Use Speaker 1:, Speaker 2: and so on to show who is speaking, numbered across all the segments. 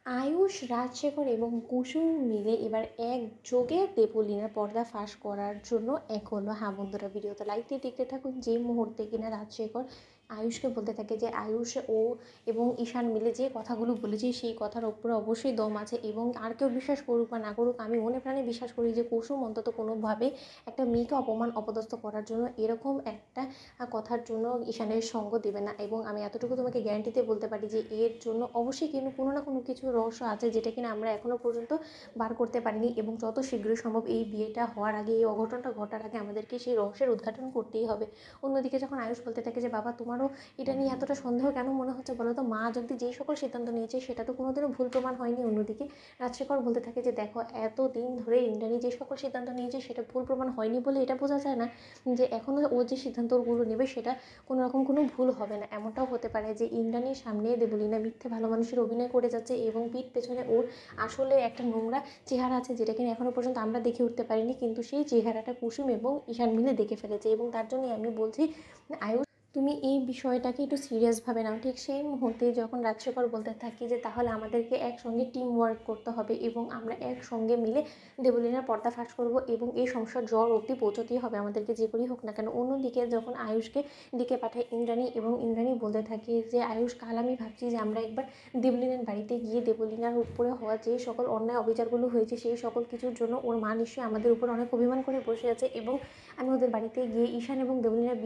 Speaker 1: আয়ুষ, রাজশেখর এবং কুসুম মিলে এবার একযোগে দেবলীনার পর্দা ফাঁস করার জন্য এক হলো। হ্যাঁ বন্ধুরা, ভিডিওতে লাইক দিয়ে দেখতে থাকুন। যে মুহূর্তে কিনা রাজশেখর আয়ুষকে বলতে থাকে যে আয়ুষ ও এবং ঈশান মিলে যে কথাগুলো বলেছে সেই কথার ওপরে অবশ্যই দম আছে, এবং আর কেউ বিশ্বাস করুক বা না করুক, আমি মনে প্রাণে বিশ্বাস করি যে কুসুম অন্তত কোনোভাবে একটা মেয়েকে অপমান অপদস্থ করার জন্য এরকম একটা কথার জন্য ঈশানের সঙ্গ দেবে না। এবং আমি এতটুকু তোমাকে গ্যারান্টিতে বলতে পারি যে এর জন্য অবশ্যই কিন্তু কোনো না কোনো কিছু রহস্য আছে, যেটা কিনা আমরা এখনও পর্যন্ত বার করতে পারিনি। এবং যত শীঘ্রই সম্ভব এই বিয়েটা হওয়ার আগে, এই অঘটনটা ঘটার আগে আমাদেরকে সেই রহস্যের উদ্ঘাটন করতেই হবে। অন্যদিকে যখন আয়ুষ বলতে থাকে যে বাবা, তোমারও এটা নিয়ে এতটা সন্দেহ কেন মনে হচ্ছে বলো তো, মা যদি যেই সকল সিদ্ধান্ত নিয়েছে সেটা তো কোনোদিনও ভুল প্রমাণ হয়নি। অন্যদিকে রাজশেখর বলতে থাকে যে দেখো, এতদিন ধরে ইন্দ্রাণী যে সকল সিদ্ধান্ত নিয়েছে সেটা ভুল প্রমাণ হয়নি বলে এটা বোঝা যায় না যে এখনও ও যে সিদ্ধান্তগুলো নেবে সেটা কোনো রকম কোনো ভুল হবে না। এমনটাও হতে পারে যে ইন্দ্রাণীর সামনে দেবলীনা মিথ্যে ভালো মানুষের অভিনয় করে যাচ্ছে এবং পিঠ পেছনে ওর আসলে একটা নোংরা চেহারা আছে, যেটা কিনা এখনও পর্যন্ত আমরা দেখে উঠতে পারিনি, কিন্তু সেই চেহারাটা কুসুম এবং ঈশান মিলে দেখে ফেলেছে। এবং তার জন্যই আমি বলছি, আয়ুষ, তুমি এই বিষয়টাকে একটু সিরিয়াসভাবে নাও। ঠিক সেই মুহূর্তে যখন রাজশেখর বলতে থাকি যে তাহলে আমাদেরকে একসঙ্গে টিম ওয়ার্ক করতে হবে এবং আমরা একসঙ্গে মিলে দেবলীনার পর্দা ফাঁস করবো এবং এই সমস্যার জ্বর অবধি পৌঁছতেই হবে আমাদেরকে, যে করেই হোক না কেন। অন্যদিকে যখন আয়ুষকে দিকে পাঠায় ইন্দ্রাণী, এবং ইন্দ্রাণী বলতে থাকে যে আয়ুষ, কাল আমি ভাবছি যে আমরা একবার দেবলীনার বাড়িতে গিয়ে দেবলীনার উপরে হওয়া যে সকল অন্যায় অবিচারগুলো হয়েছে সেই সকল কিছুর জন্য ওর মা নিশ্চয়ই আমাদের উপর অনেক অভিমান করে বসে আছে, এবং আমি ওদের বাড়িতে গিয়ে ঈশান এবং দেবলীনার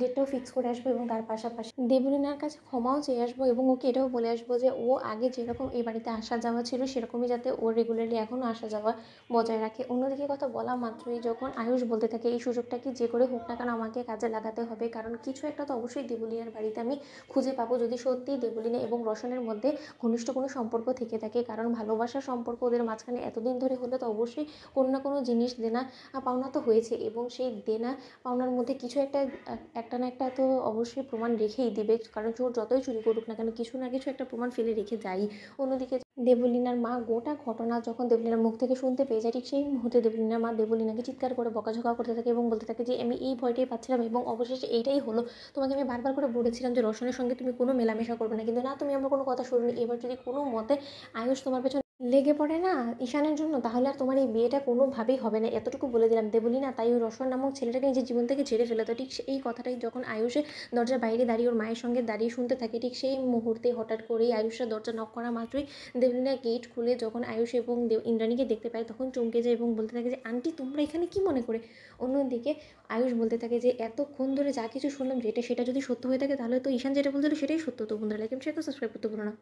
Speaker 1: ডেটটাও ফিক্স করে আসবো এবং তার পাশাপাশি দেবলীনার কাছে ক্ষমাও চেয়ে আসবো, এবং ওকে এটাও বলে আসবো যে ও আগে যেরকম এই বাড়িতে আসা যাওয়া ছিল সেরকমই যাতে ও রেগুলারলি এখনও আসা যাওয়া বজায় রাখে। অন্যদিকে কথা বলা মাত্রই যখন আয়ুষ বলতে থাকে এই সুযোগটা কি যে করে হোক না কেন আমাকে কাজে লাগাতে হবে, কারণ কিছু একটা তো অবশ্যই দেবলীনার বাড়িতে আমি খুঁজে পাবো যদি সত্যিই দেবলীনা এবং রোশনের মধ্যে ঘনিষ্ঠ কোনো সম্পর্ক থেকে থাকে। কারণ ভালোবাসার সম্পর্ক ওদের মাঝখানে এতদিন ধরে হলে তো অবশ্যই কোনো না কোনো জিনিস দেনা পাওনা তো হয়েছে, এবং সেই দেনা পাওনার মধ্যে কিছু একটা না একটা তো অবশ্যই প্রমাণ রেখেই দিবে, কারণ চোর যতই চুরি করুক না কেন কিছু না কিছু একটা প্রমাণ ফেলে রেখে যায়। অন্যদিকে দেবলীনার মা গোটা ঘটনা যখন দেবলীনার মুখ থেকে শুনতে পেয়ে যায়, ঠিক সেই মুহূর্তে দেবলীনার মা দেবলীনাকে চিৎকার করে বকাঝকা করতে থাকে এবং বলতে থাকে যে আমি এই ভয়টাই পাচ্ছিলাম এবং অবশেষে এইটাই হলো। তোমাকে আমি বারবার করে বলেছিলাম যে রোশনের সঙ্গে তুমি কোনো মেলামেশা করবে না, কিন্তু না, তুমি আমার কোনো কথা শুনোনি। এবার যদি কোনো মতে আয়ুষ তোমার পেছনে লেগে পড়ে না ঈশানের জন্য, তাহলে আর তোমার এই বিয়েটা কোনোভাবেই হবে না, এতটুকু বলে দিলাম। দেবলীনা তাই ওই রোশন নামক ছেলেটাকে নিজের জীবন থেকে ঝেড়ে ফেলে। তো ঠিক এই কথাটাই যখন আয়ুষে দরজার বাইরে দাঁড়িয়ে ওর মায়ের সঙ্গে দাঁড়িয়ে শুনতে থাকে, ঠিক সেই মুহূর্তে হঠাৎ করেই আয়ুষের দরজা নক করা মাত্রই দেবলীনা গেট খুলে যখন আয়ুষ এবং ইন্দ্রাণীকে দেখতে পায় তখন চমকে যায় এবং বলতে থাকে যে আন্টি, তোমরা এখানে কি মনে করে। অন্যদিকে আয়ুষ বলতে থাকে যে এতক্ষণ ধরে যা কিছু শুনলাম যেটা সেটা যদি সত্য হয়ে থাকে তাহলে তো ঈশান যেটা বলছিল সেটাই সত্য। তো বন্ধুরা, লাইক এবং শেয়ার সাবস্ক্রাইব করতে ভুলো না।